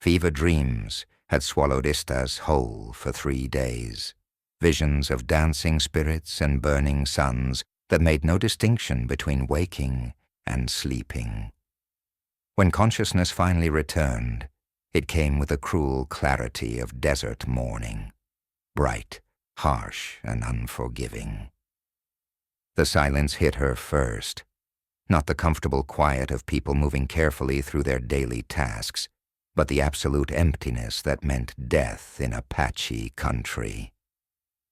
Fever dreams had swallowed Istas whole for 3 days, visions of dancing spirits and burning suns that made no distinction between waking and sleeping. When consciousness finally returned, it came with a cruel clarity of desert morning, bright, harsh, and unforgiving. The silence hit her first, not the comfortable quiet of people moving carefully through their daily tasks, but the absolute emptiness that meant death in Apache country.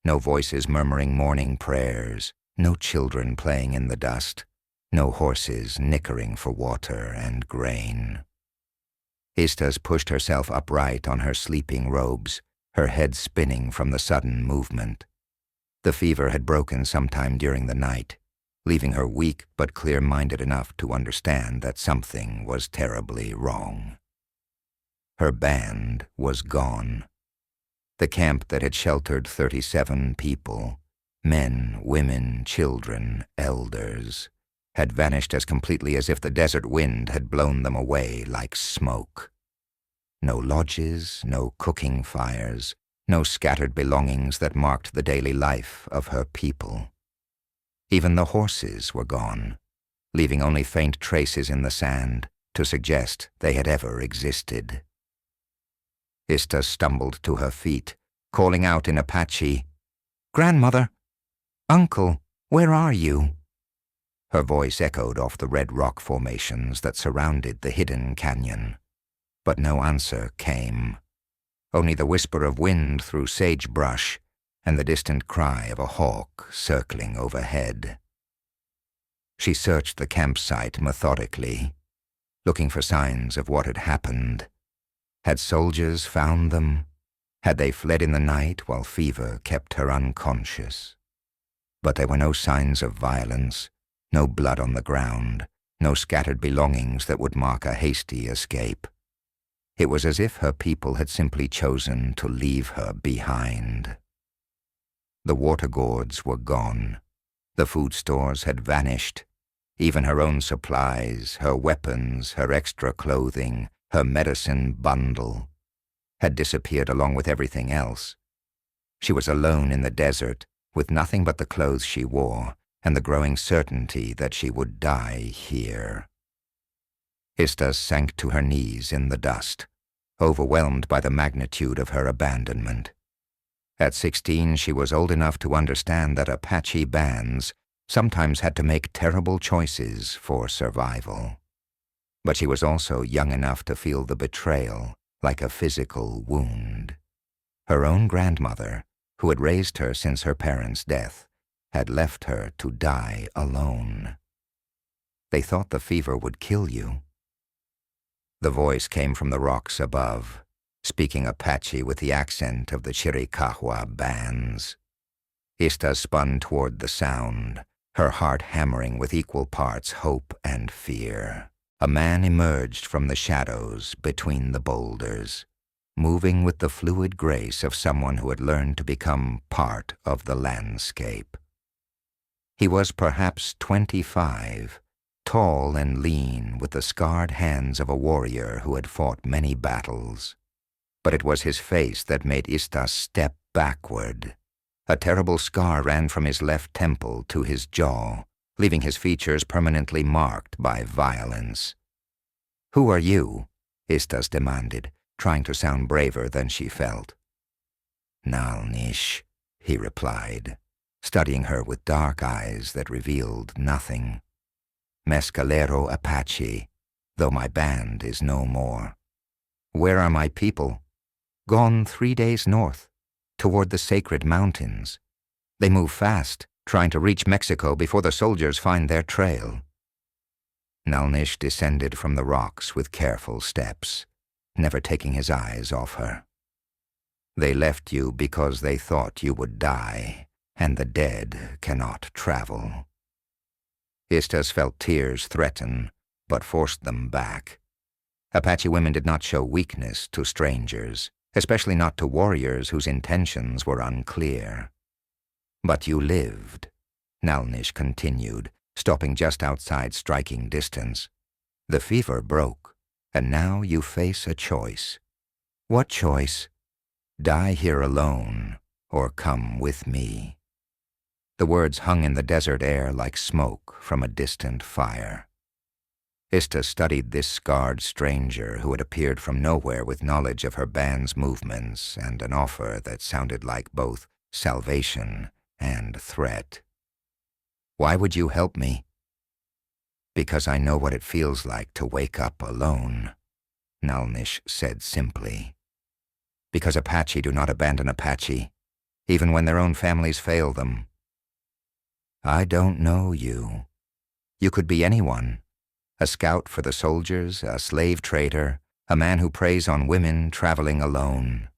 No voices murmuring morning prayers, no children playing in the dust, no horses nickering for water and grain. Istas pushed herself upright on her sleeping robes, her head spinning from the sudden movement. The fever had broken sometime during the night, leaving her weak but clear-minded enough to understand that something was terribly wrong. Her band was gone. The camp that had sheltered 37 people, men, women, children, elders, had vanished as completely as if the desert wind had blown them away like smoke. No lodges, no cooking fires, no scattered belongings that marked the daily life of her people. Even the horses were gone, leaving only faint traces in the sand to suggest they had ever existed. Istas stumbled to her feet, calling out in Apache, "Grandmother! Uncle, where are you?" Her voice echoed off the red rock formations that surrounded the hidden canyon, but no answer came, only the whisper of wind through sagebrush and the distant cry of a hawk circling overhead. She searched the campsite methodically, looking for signs of what had happened. Had soldiers found them? Had they fled in the night while fever kept her unconscious? But there were no signs of violence, no blood on the ground, no scattered belongings that would mark a hasty escape. It was as if her people had simply chosen to leave her behind. The water gourds were gone. The food stores had vanished. Even her own supplies, her weapons, her extra clothing, her medicine bundle had disappeared along with everything else. She was alone in the desert, with nothing but the clothes she wore and the growing certainty that she would die here. Istas sank to her knees in the dust, overwhelmed by the magnitude of her abandonment. At 16, she was old enough to understand that Apache bands sometimes had to make terrible choices for survival. But she was also young enough to feel the betrayal like a physical wound. Her own grandmother, who had raised her since her parents' death, had left her to die alone. They thought the fever would kill you. The voice came from the rocks above, speaking Apache with the accent of the Chiricahua bands. Istas spun toward the sound, her heart hammering with equal parts hope and fear. A man emerged from the shadows between the boulders, moving with the fluid grace of someone who had learned to become part of the landscape. He was perhaps 25, tall and lean, with the scarred hands of a warrior who had fought many battles. But it was his face that made Istas step backward. A terrible scar ran from his left temple to his jaw, leaving his features permanently marked by violence. "Who are you?" Istas demanded, trying to sound braver than she felt. "Nalnish," he replied, studying her with dark eyes that revealed nothing. "Mescalero Apache, though my band is no more." "Where are my people?" "Gone 3 days north, toward the sacred mountains. They move fast, trying to reach Mexico before the soldiers find their trail." Nalnish descended from the rocks with careful steps, never taking his eyes off her. "They left you because they thought you would die, and the dead cannot travel." Istas felt tears threaten, but forced them back. Apache women did not show weakness to strangers, especially not to warriors whose intentions were unclear. "But you lived," Nalnish continued, stopping just outside striking distance. "The fever broke, and now you face a choice. What choice? Die here alone, or come with me? The words hung in the desert air like smoke from a distant fire. Istas studied this scarred stranger who had appeared from nowhere with knowledge of her band's movements and an offer that sounded like both salvation and threat. Why would you help me? Because I know what it feels like to wake up alone, Nalnish said simply. Because Apache do not abandon Apache, even when their own families fail them. I don't know you. You could be anyone. A scout for the soldiers, a slave trader, a man who preys on women traveling alone.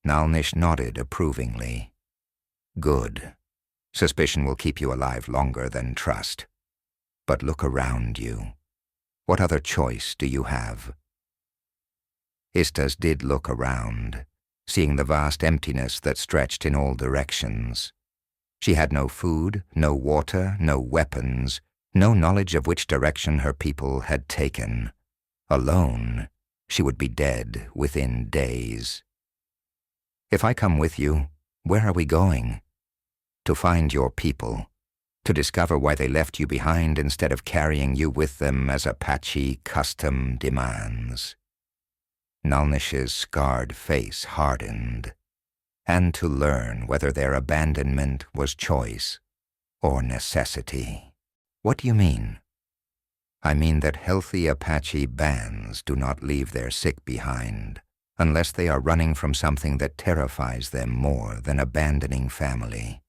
Nalnish nodded approvingly. Good. Suspicion will keep you alive longer than trust. But look around you. What other choice do you have? Istas did look around, seeing the vast emptiness that stretched in all directions. She had no food, no water, no weapons, no knowledge of which direction her people had taken. Alone, she would be dead within days. If I come with you, where are we going? To find your people, to discover why they left you behind instead of carrying you with them as Apache custom demands. Nalnish's scarred face hardened, and to learn whether their abandonment was choice or necessity. What do you mean? I mean that healthy Apache bands do not leave their sick behind unless they are running from something that terrifies them more than abandoning family.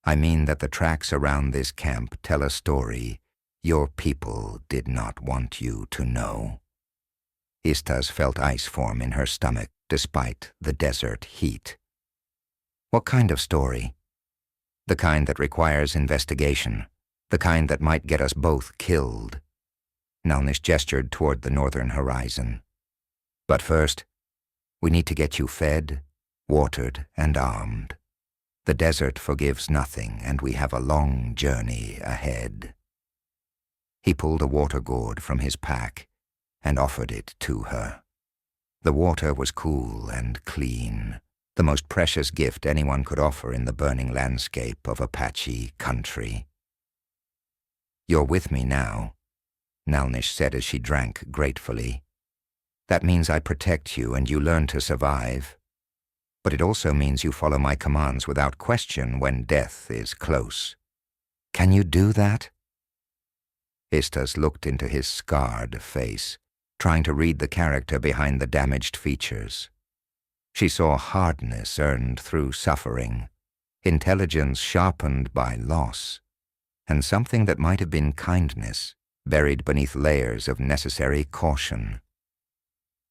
I mean that the tracks around this camp tell a story your people did not want you to know. Istas felt ice form in her stomach despite the desert heat. What kind of story? The kind that requires investigation. The kind that might get us both killed. Nalnish gestured toward the northern horizon. But first, we need to get you fed, watered, and armed. The desert forgives nothing, and we have a long journey ahead. He pulled a water gourd from his pack and offered it to her. The water was cool and clean, the most precious gift anyone could offer in the burning landscape of Apache country. You're with me now, Nalnish said as she drank gratefully. That means I protect you and you learn to survive. But it also means you follow my commands without question when death is close. Can you do that? Istas looked into his scarred face, trying to read the character behind the damaged features. She saw hardness earned through suffering, intelligence sharpened by loss, and something that might have been kindness buried beneath layers of necessary caution.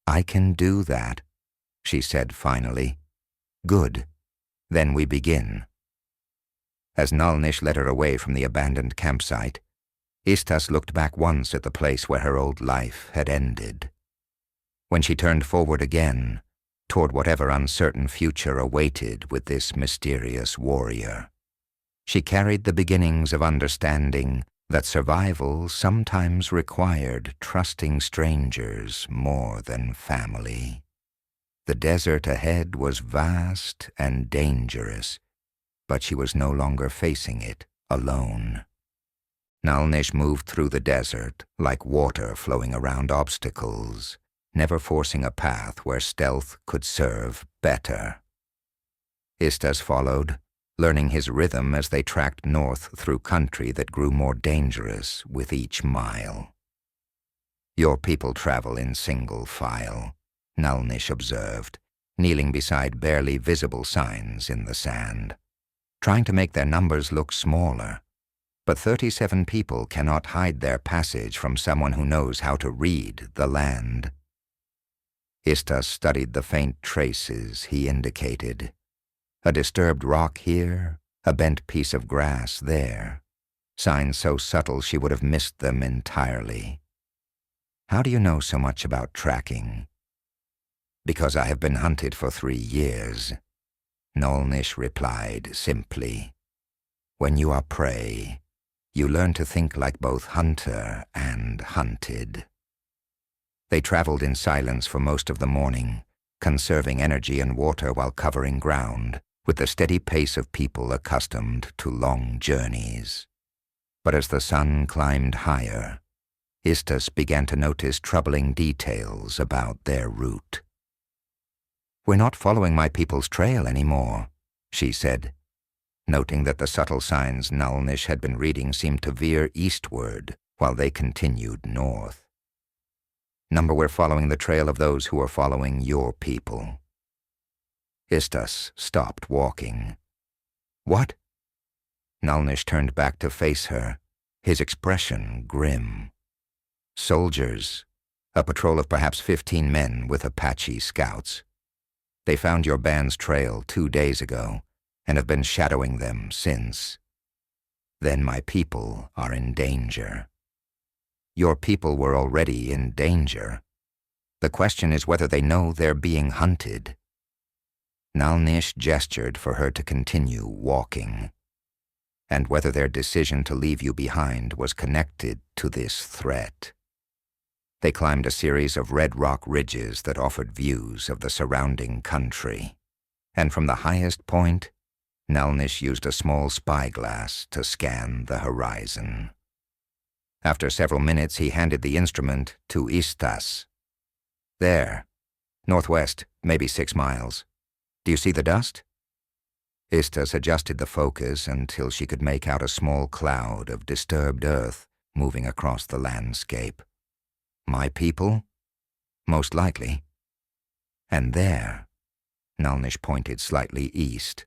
I can do that, she said finally. Good. Then we begin. As Nalnish led her away from the abandoned campsite, Istas looked back once at the place where her old life had ended. When she turned forward again, toward whatever uncertain future awaited with this mysterious warrior, she carried the beginnings of understanding that survival sometimes required trusting strangers more than family. The desert ahead was vast and dangerous, but she was no longer facing it alone. Nalnish moved through the desert like water flowing around obstacles, never forcing a path where stealth could serve better. Istas followed, learning his rhythm as they tracked north through country that grew more dangerous with each mile. Your people travel in single file, Nalnish observed, kneeling beside barely visible signs in the sand, trying to make their numbers look smaller. But 37 people cannot hide their passage from someone who knows how to read the land. Istas studied the faint traces he indicated. A disturbed rock here, a bent piece of grass there, signs so subtle she would have missed them entirely. How do you know so much about tracking? Because I have been hunted for 3 years, Nalnish replied simply. When you are prey, you learn to think like both hunter and hunted. They traveled in silence for most of the morning, conserving energy and water while covering ground, with the steady pace of people accustomed to long journeys. But as the sun climbed higher, Istas began to notice troubling details about their route. "We're not following my people's trail anymore," she said, noting that the subtle signs Nalnish had been reading seemed to veer eastward while they continued north. "Number, we're following the trail of those who are following your people." Istas stopped walking. "What?" Nalnish turned back to face her, his expression grim. "Soldiers, a patrol of perhaps 15 men with Apache scouts. They found your band's trail 2 days ago and have been shadowing them since. Then my people are in danger." "Your people were already in danger. The question is whether they know they're being hunted." Nalnish gestured for her to continue walking, "and whether their decision to leave you behind was connected to this threat." They climbed a series of red rock ridges that offered views of the surrounding country, and from the highest point, Nalnish used a small spyglass to scan the horizon. After several minutes, he handed the instrument to Istas. "There, northwest, maybe 6 miles. Do you see the dust?" Istas adjusted the focus until she could make out a small cloud of disturbed earth moving across the landscape. "My people? Most likely." "And there," Nalnish pointed slightly east,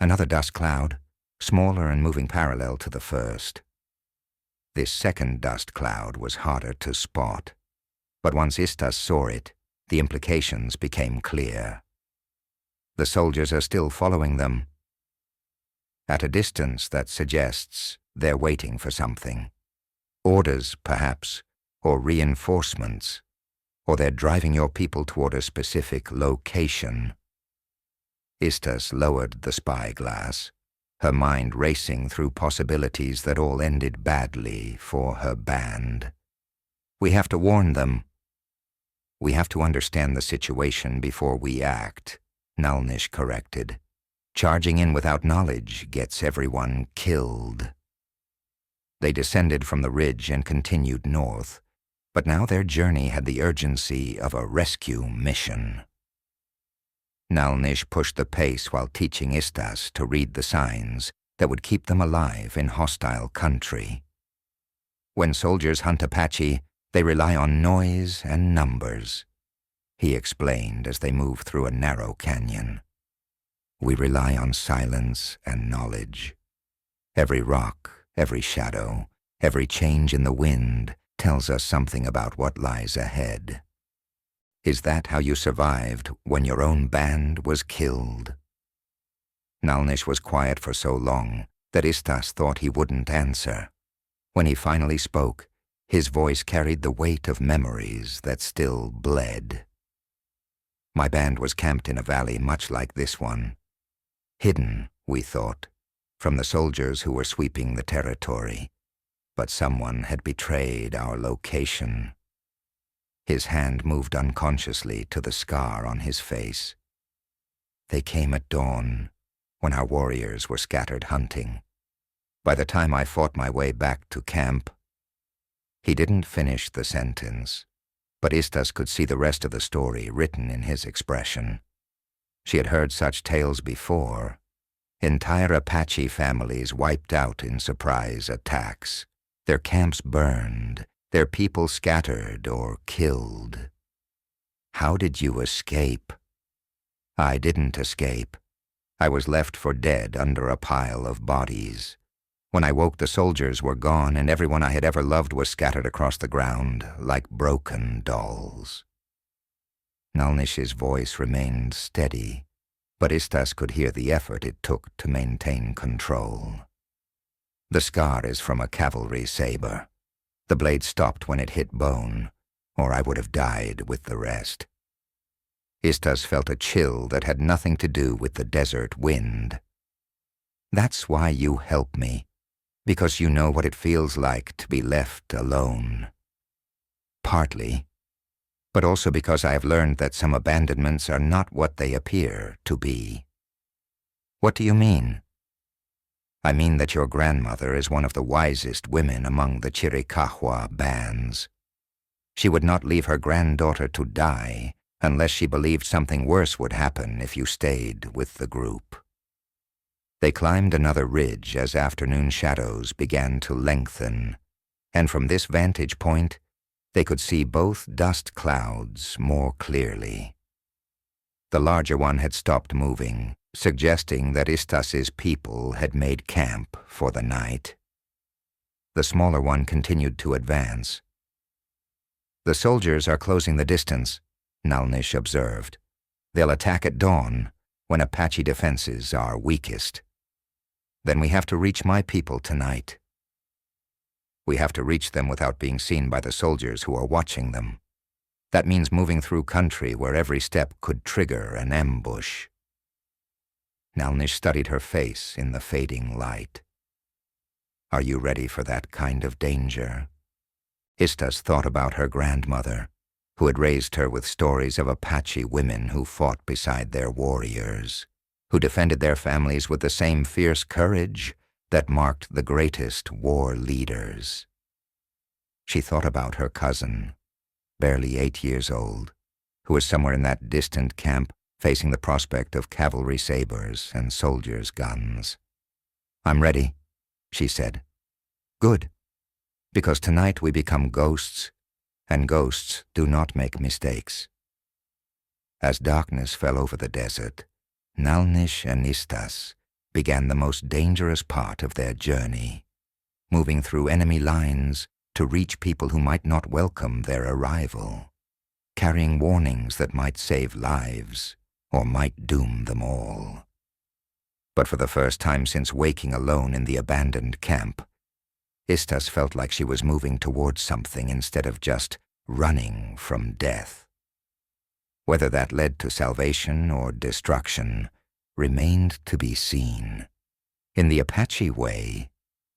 "another dust cloud, smaller and moving parallel to the first." This second dust cloud was harder to spot, but once Istas saw it, the implications became clear. "The soldiers are still following them. At a distance that suggests they're waiting for something. Orders, perhaps, or reinforcements, or they're driving your people toward a specific location." Istas lowered the spyglass, her mind racing through possibilities that all ended badly for her band. "We have to warn them." "We have to understand the situation before we act," Nalnish corrected. "Charging in without knowledge gets everyone killed." They descended from the ridge and continued north, but now their journey had the urgency of a rescue mission. Nalnish pushed the pace while teaching Istas to read the signs that would keep them alive in hostile country. "When soldiers hunt Apache, they rely on noise and numbers," he explained as they moved through a narrow canyon. "We rely on silence and knowledge. Every rock, every shadow, every change in the wind tells us something about what lies ahead." "Is that how you survived when your own band was killed?" Nalnish was quiet for so long that Istas thought he wouldn't answer. When he finally spoke, his voice carried the weight of memories that still bled. "My band was camped in a valley much like this one. Hidden, we thought, from the soldiers who were sweeping the territory. But someone had betrayed our location." His hand moved unconsciously to the scar on his face. "They came at dawn, when our warriors were scattered hunting. By the time I fought my way back to camp..." He didn't finish the sentence, but Istas could see the rest of the story written in his expression. She had heard such tales before. Entire Apache families wiped out in surprise attacks, their camps burned, their people scattered or killed. "How did you escape?" "I didn't escape. I was left for dead under a pile of bodies. When I woke, the soldiers were gone, and everyone I had ever loved was scattered across the ground like broken dolls." Nalnish's voice remained steady, but Istas could hear the effort it took to maintain control. "The scar is from a cavalry saber. The blade stopped when it hit bone, or I would have died with the rest." Istas felt a chill that had nothing to do with the desert wind. "That's why you help me, because you know what it feels like to be left alone." "Partly. but also because I have learned that some abandonments are not what they appear to be. What do you mean? I mean that your grandmother is one of the wisest women among the Chiricahua bands. She would not leave her granddaughter to die unless she believed something worse would happen if you stayed with the group. They climbed another ridge as afternoon shadows began to lengthen, and from this vantage point, they could see both dust clouds more clearly. The larger one had stopped moving, suggesting that Istas's people had made camp for the night. The smaller one continued to advance. "The soldiers are closing the distance," Nalnish observed. "They'll attack at dawn, when Apache defenses are weakest. Then we have to reach my people tonight. We have to reach them without being seen by the soldiers who are watching them. That means moving through country where every step could trigger an ambush." Nalnish studied her face in the fading light. "Are you ready for that kind of danger?" Istas thought about her grandmother, who had raised her with stories of Apache women who fought beside their warriors, who defended their families with the same fierce courage that marked the greatest war leaders. She thought about her cousin, barely 8 years old, who was somewhere in that distant camp facing the prospect of cavalry sabers and soldiers' guns. "I'm ready," she said. "Good, because tonight we become ghosts, and ghosts do not make mistakes." As darkness fell over the desert, Nalnish and Istas began the most dangerous part of their journey, moving through enemy lines to reach people who might not welcome their arrival, carrying warnings that might save lives or might doom them all. But for the first time since waking alone in the abandoned camp, Istas felt like she was moving towards something instead of just running from death. Whether that led to salvation or destruction remained to be seen. In the Apache way,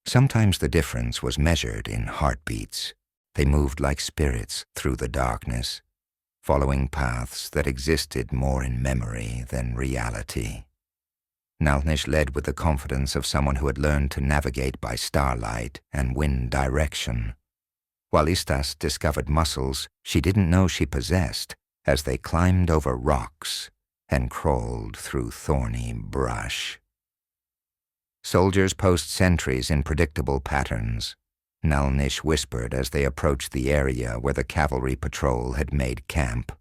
sometimes the difference was measured in heartbeats. They moved like spirits through the darkness, following paths that existed more in memory than reality. Nalnish led with the confidence of someone who had learned to navigate by starlight and wind direction, while Istas discovered muscles she didn't know she possessed as they climbed over rocks and crawled through thorny brush. "Soldiers post sentries in predictable patterns," Nalnish whispered as they approached the area where the cavalry patrol had made camp.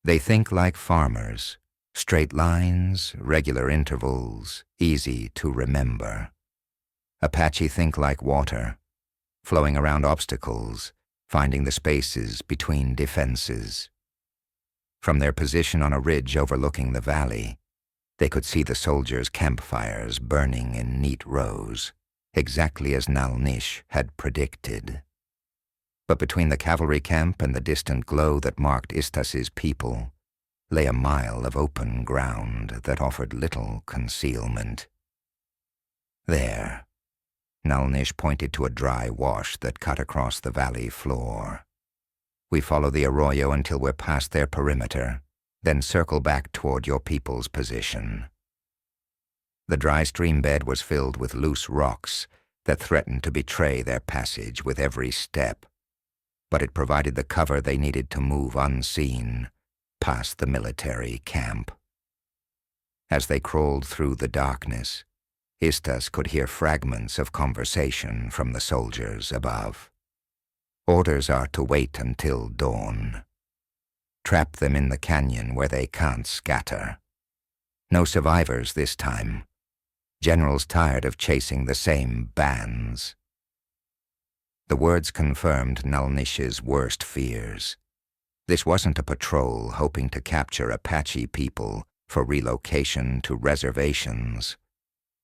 "They think like farmers, straight lines, regular intervals, easy to remember. Apache think like water, flowing around obstacles, finding the spaces between defenses." From their position on a ridge overlooking the valley, they could see the soldiers' campfires burning in neat rows, exactly as Nalnish had predicted. But between the cavalry camp and the distant glow that marked Istas's people lay a mile of open ground that offered little concealment. "There," Nalnish pointed to a dry wash that cut across the valley floor. "We follow the arroyo until we're past their perimeter, then circle back toward your people's position." The dry stream bed was filled with loose rocks that threatened to betray their passage with every step, but it provided the cover they needed to move unseen past the military camp. As they crawled through the darkness, Istas could hear fragments of conversation from the soldiers above. "Orders are to wait until dawn. Trap them in the canyon where they can't scatter. No survivors this time. Generals tired of chasing the same bands." The words confirmed Nalnish's worst fears. This wasn't a patrol hoping to capture Apache people for relocation to reservations.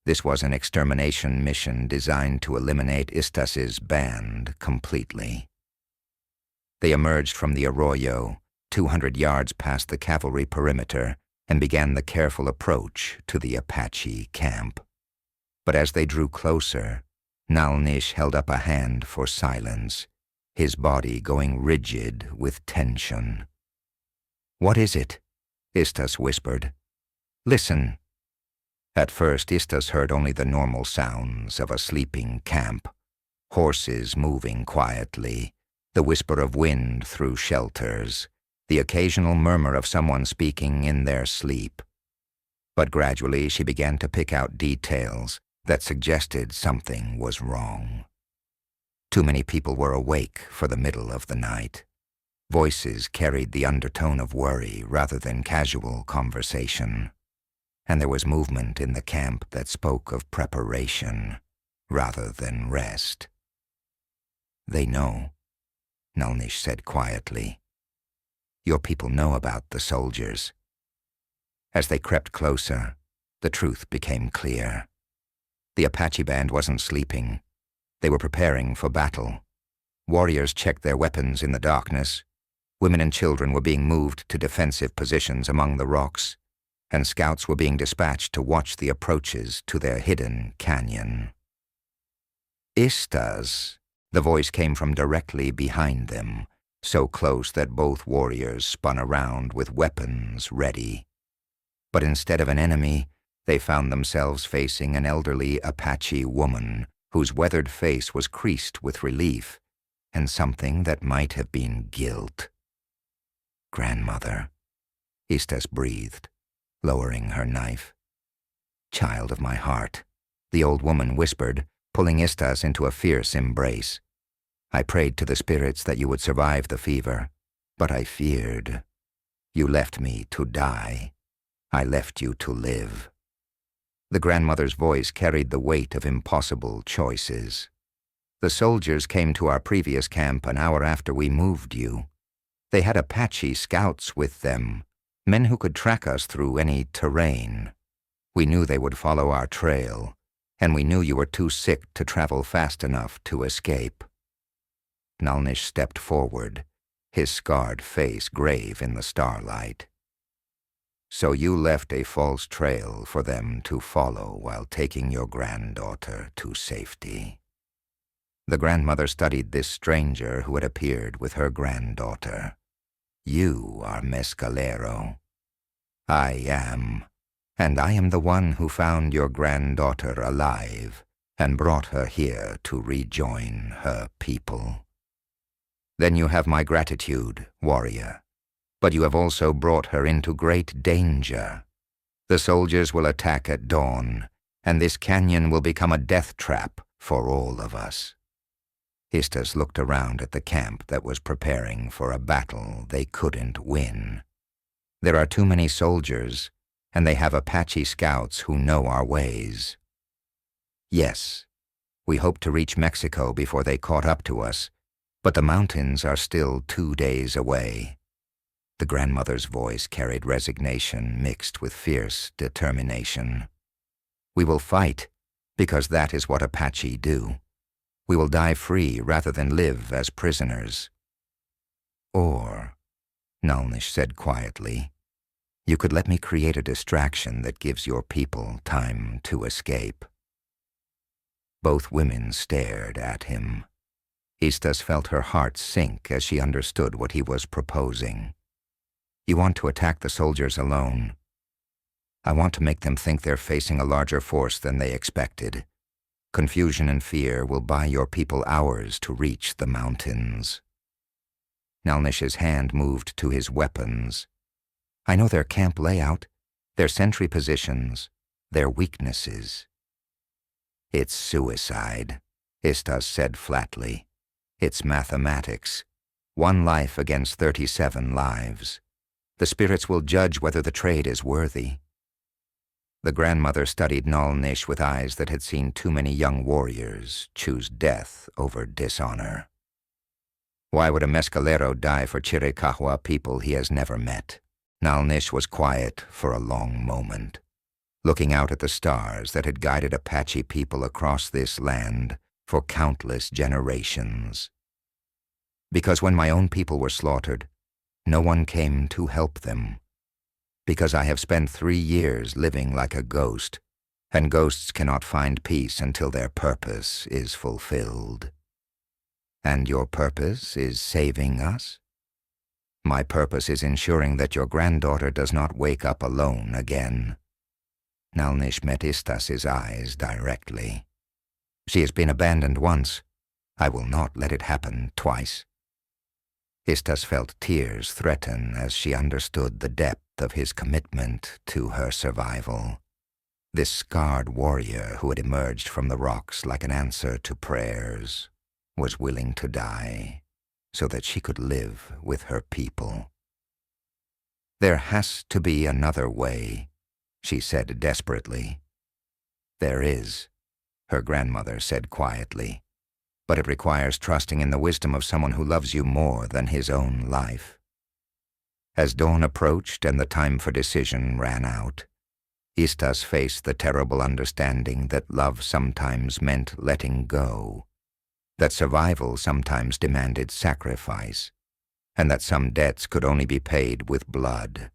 This was an extermination mission designed to eliminate Istas's band completely. They emerged from the arroyo, 200 yards past the cavalry perimeter, and began the careful approach to the Apache camp. But as they drew closer, Nalnish held up a hand for silence, his body going rigid with tension. "What is it?" Istas whispered. "Listen." At first, Istas heard only the normal sounds of a sleeping camp. Horses moving quietly, the whisper of wind through shelters, the occasional murmur of someone speaking in their sleep. But gradually she began to pick out details that suggested something was wrong. Too many people were awake for the middle of the night. Voices carried the undertone of worry rather than casual conversation. And there was movement in the camp that spoke of preparation rather than rest. "They know," Nalnish said quietly. "Your people know about the soldiers." As they crept closer, the truth became clear. The Apache band wasn't sleeping. They were preparing for battle. Warriors checked their weapons in the darkness. Women and children were being moved to defensive positions among the rocks, and scouts were being dispatched to watch the approaches to their hidden canyon. "Istas," the voice came from directly behind them, so close that both warriors spun around with weapons ready. But instead of an enemy, they found themselves facing an elderly Apache woman whose weathered face was creased with relief and something that might have been guilt. "Grandmother," Istas breathed, lowering her knife. "Child of my heart," the old woman whispered, pulling Istas into a fierce embrace. "I prayed to the spirits that you would survive the fever, but I feared. You left me to die. I left you to live." The grandmother's voice carried the weight of impossible choices. "The soldiers came to our previous camp an hour after we moved you. They had Apache scouts with them, men who could track us through any terrain. We knew they would follow our trail, and we knew you were too sick to travel fast enough to escape." Nalnish stepped forward, his scarred face grave in the starlight. "So you left a false trail for them to follow while taking your granddaughter to safety." The grandmother studied this stranger who had appeared with her granddaughter. "You are Mescalero. I am, and I am the one who found your granddaughter alive and brought her here to rejoin her people. Then you have my gratitude, warrior, but you have also brought her into great danger. The soldiers will attack at dawn, and this canyon will become a death trap for all of us." Istas looked around at the camp that was preparing for a battle they couldn't win. "There are too many soldiers, and they have Apache scouts who know our ways. Yes, we hoped to reach Mexico before they caught up to us, but the mountains are still 2 days away." The grandmother's voice carried resignation mixed with fierce determination. "We will fight, because that is what Apache do. We will die free rather than live as prisoners." "Or," Nalnish said quietly, "you could let me create a distraction that gives your people time to escape." Both women stared at him. Istas felt her heart sink as she understood what he was proposing. "You want to attack the soldiers alone. I want to make them think they're facing a larger force than they expected. Confusion and fear will buy your people hours to reach the mountains." Nalnish's hand moved to his weapons. "I know their camp layout, their sentry positions, their weaknesses." "It's suicide," Istas said flatly. "It's mathematics. 1 life against 37 lives. The spirits will judge whether the trade is worthy." The grandmother studied Nalnish with eyes that had seen too many young warriors choose death over dishonor. "Why would a Mescalero die for Chiricahua people he has never met?" Nalnish was quiet for a long moment, looking out at the stars that had guided Apache people across this land for countless generations. "Because when my own people were slaughtered, no one came to help them. Because I have spent 3 years living like a ghost, and ghosts cannot find peace until their purpose is fulfilled." And your purpose is saving us? My purpose is ensuring that your granddaughter does not wake up alone again. Nalnish met Istas's eyes directly. She has been abandoned once. I will not let it happen twice. Istas felt tears threaten as she understood the depth of his commitment to her survival. This scarred warrior who had emerged from the rocks like an answer to prayers was willing to die so that she could live with her people. There has to be another way, she said desperately. There is, her grandmother said quietly, but it requires trusting in the wisdom of someone who loves you more than his own life. As dawn approached and the time for decision ran out, Istas faced the terrible understanding that love sometimes meant letting go, that survival sometimes demanded sacrifice, and that some debts could only be paid with blood.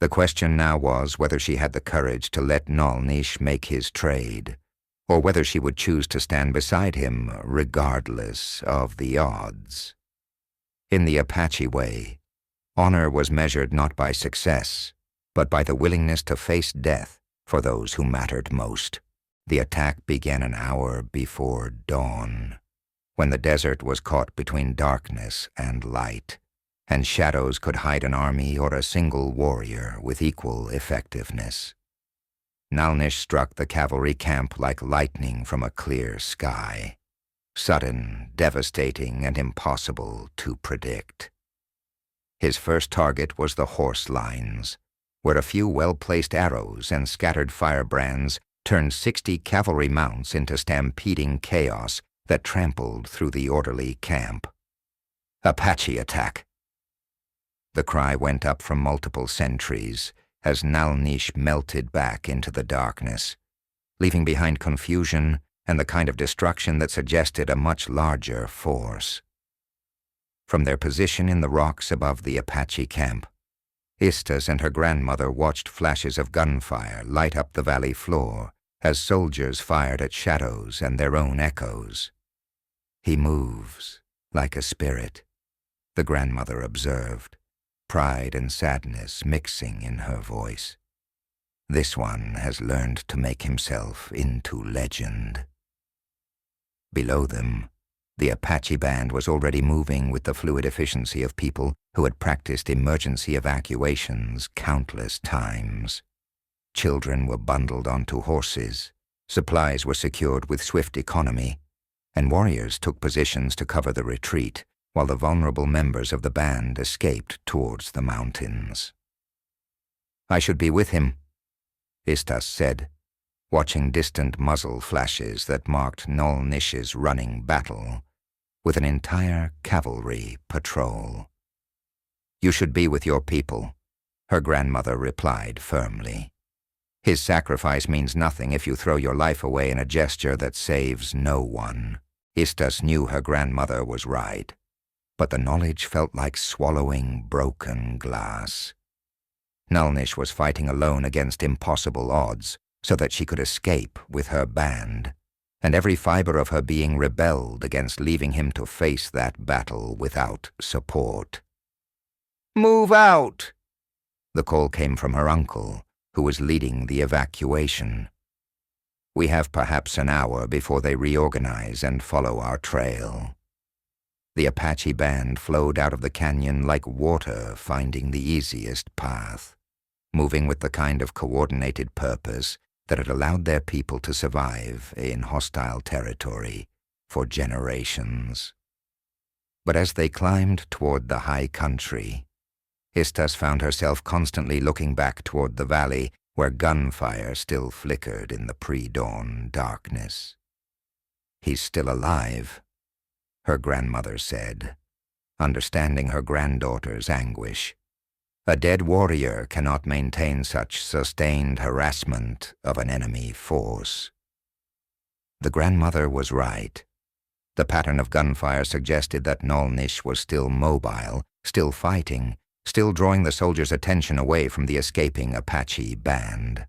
The question now was whether she had the courage to let Nalnish make his trade, or whether she would choose to stand beside him regardless of the odds. In the Apache way, honor was measured not by success, but by the willingness to face death for those who mattered most. The attack began an hour before dawn, when the desert was caught between darkness and light, and shadows could hide an army or a single warrior with equal effectiveness. Nalnish struck the cavalry camp like lightning from a clear sky, sudden, devastating, and impossible to predict. His first target was the horse lines, where a few well-placed arrows and scattered firebrands turned 60 cavalry mounts into stampeding chaos that trampled through the orderly camp. Apache attack! The cry went up from multiple sentries as Nalnish melted back into the darkness, leaving behind confusion and the kind of destruction that suggested a much larger force. From their position in the rocks above the Apache camp, Istas and her grandmother watched flashes of gunfire light up the valley floor as soldiers fired at shadows and their own echoes. He moves like a spirit, the grandmother observed, pride and sadness mixing in her voice. This one has learned to make himself into legend. Below them, the Apache band was already moving with the fluid efficiency of people who had practiced emergency evacuations countless times. Children were bundled onto horses, supplies were secured with swift economy, and warriors took positions to cover the retreat while the vulnerable members of the band escaped towards the mountains. I should be with him, Istas said, watching distant muzzle flashes that marked Nalnish's running battle with an entire cavalry patrol. You should be with your people, her grandmother replied firmly. His sacrifice means nothing if you throw your life away in a gesture that saves no one. Istas knew her grandmother was right, but the knowledge felt like swallowing broken glass. Nalnish was fighting alone against impossible odds so that she could escape with her band, and every fiber of her being rebelled against leaving him to face that battle without support. Move out! The call came from her uncle, who was leading the evacuation. We have perhaps an hour before they reorganize and follow our trail. The Apache band flowed out of the canyon like water finding the easiest path, moving with the kind of coordinated purpose that had allowed their people to survive in hostile territory for generations. But as they climbed toward the high country, Istas found herself constantly looking back toward the valley where gunfire still flickered in the pre-dawn darkness. He's still alive, her grandmother said, understanding her granddaughter's anguish. A dead warrior cannot maintain such sustained harassment of an enemy force. The grandmother was right. The pattern of gunfire suggested that Nalnish was still mobile, still fighting, still drawing the soldiers' attention away from the escaping Apache band.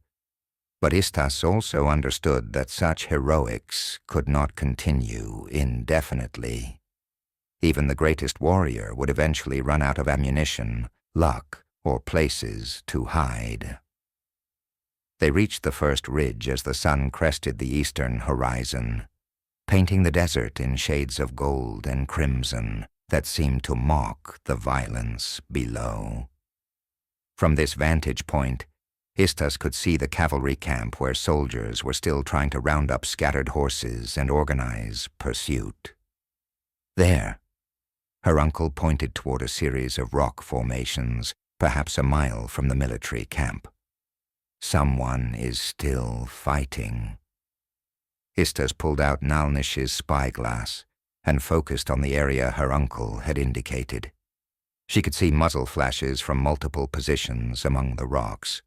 But Istas also understood that such heroics could not continue indefinitely. Even the greatest warrior would eventually run out of ammunition, luck, or places to hide. They reached the first ridge as the sun crested the eastern horizon, painting the desert in shades of gold and crimson that seemed to mock the violence below. From this vantage point, Istas could see the cavalry camp where soldiers were still trying to round up scattered horses and organize pursuit. There, her uncle pointed toward a series of rock formations, perhaps a mile from the military camp. Someone is still fighting. Istas pulled out Nalnish's spyglass and focused on the area her uncle had indicated. She could see muzzle flashes from multiple positions among the rocks,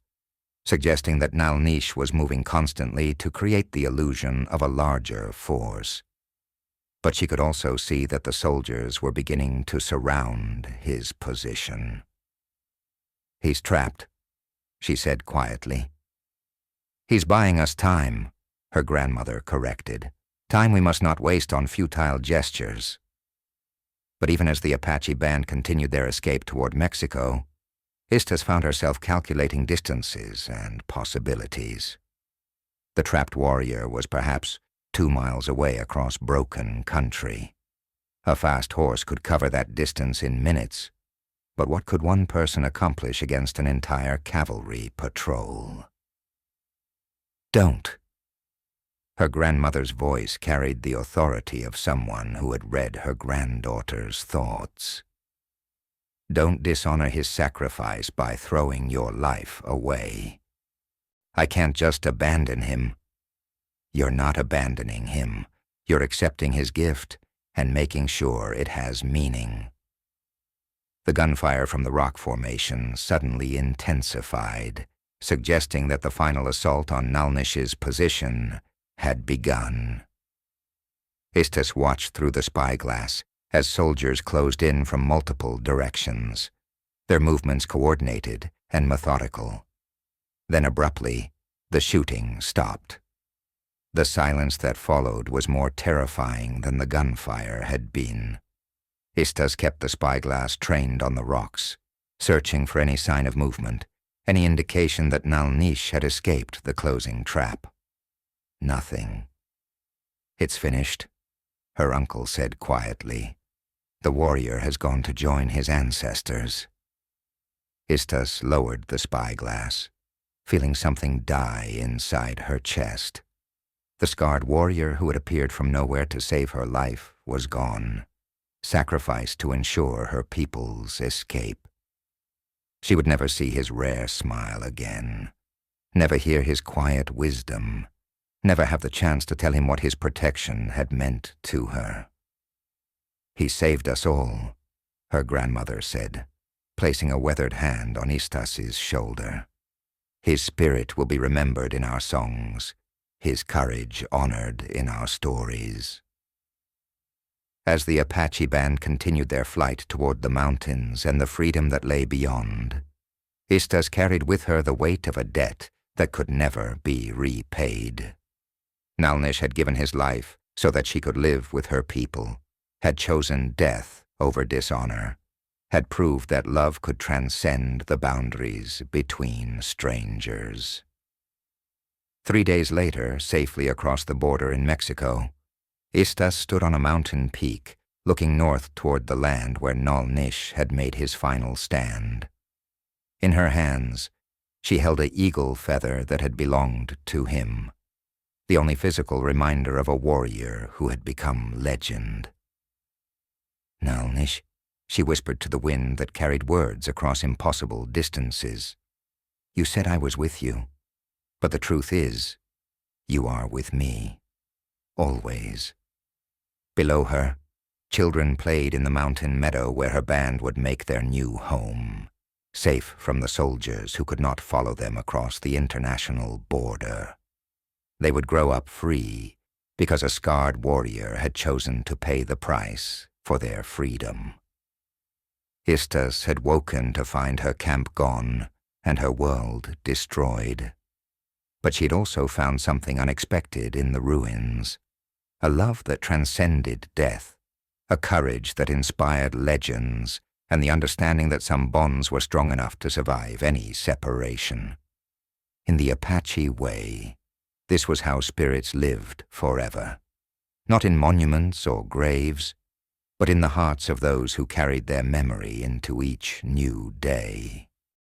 suggesting that Nalnish was moving constantly to create the illusion of a larger force. But she could also see that the soldiers were beginning to surround his position. "He's trapped," she said quietly. "He's buying us time," her grandmother corrected. "Time we must not waste on futile gestures." But even as the Apache band continued their escape toward Mexico, Istas found herself calculating distances and possibilities. The trapped warrior was perhaps 2 miles away across broken country. A fast horse could cover that distance in minutes, but what could one person accomplish against an entire cavalry patrol? "Don't." Her grandmother's voice carried the authority of someone who had read her granddaughter's thoughts. "Don't dishonor his sacrifice by throwing your life away. I can't just abandon him." "You're not abandoning him. You're accepting his gift and making sure it has meaning." The gunfire from the rock formation suddenly intensified, suggesting that the final assault on Nalnish's position had begun. Istas watched through the spyglass as soldiers closed in from multiple directions, their movements coordinated and methodical. Then abruptly, the shooting stopped. The silence that followed was more terrifying than the gunfire had been. Istas kept the spyglass trained on the rocks, searching for any sign of movement, any indication that Nalnish had escaped the closing trap. Nothing. "It's finished," her uncle said quietly. "The warrior has gone to join his ancestors." Istas lowered the spyglass, feeling something die inside her chest. The scarred warrior who had appeared from nowhere to save her life was gone, sacrificed to ensure her people's escape. She would never see his rare smile again, never hear his quiet wisdom, never have the chance to tell him what his protection had meant to her. "He saved us all," her grandmother said, placing a weathered hand on Istas's shoulder. "His spirit will be remembered in our songs, his courage honored in our stories." As the Apache band continued their flight toward the mountains and the freedom that lay beyond, Istas carried with her the weight of a debt that could never be repaid. Nalnish had given his life so that she could live with her people, had chosen death over dishonor, had proved that love could transcend the boundaries between strangers. 3 days later, safely across the border in Mexico, Istas stood on a mountain peak, looking north toward the land where Nalnish had made his final stand. In her hands, she held an eagle feather that had belonged to him, the only physical reminder of a warrior who had become legend. "Nalnish," she whispered to the wind that carried words across impossible distances. "You said I was with you, but the truth is, you are with me, always." Below her, children played in the mountain meadow where her band would make their new home, safe from the soldiers who could not follow them across the international border. They would grow up free because a scarred warrior had chosen to pay the price for their freedom. Istas had woken to find her camp gone and her world destroyed. But she'd also found something unexpected in the ruins. A love that transcended death, a courage that inspired legends, and the understanding that some bonds were strong enough to survive any separation. In the Apache way, this was how spirits lived forever. Not in monuments or graves, but in the hearts of those who carried their memory into each new day.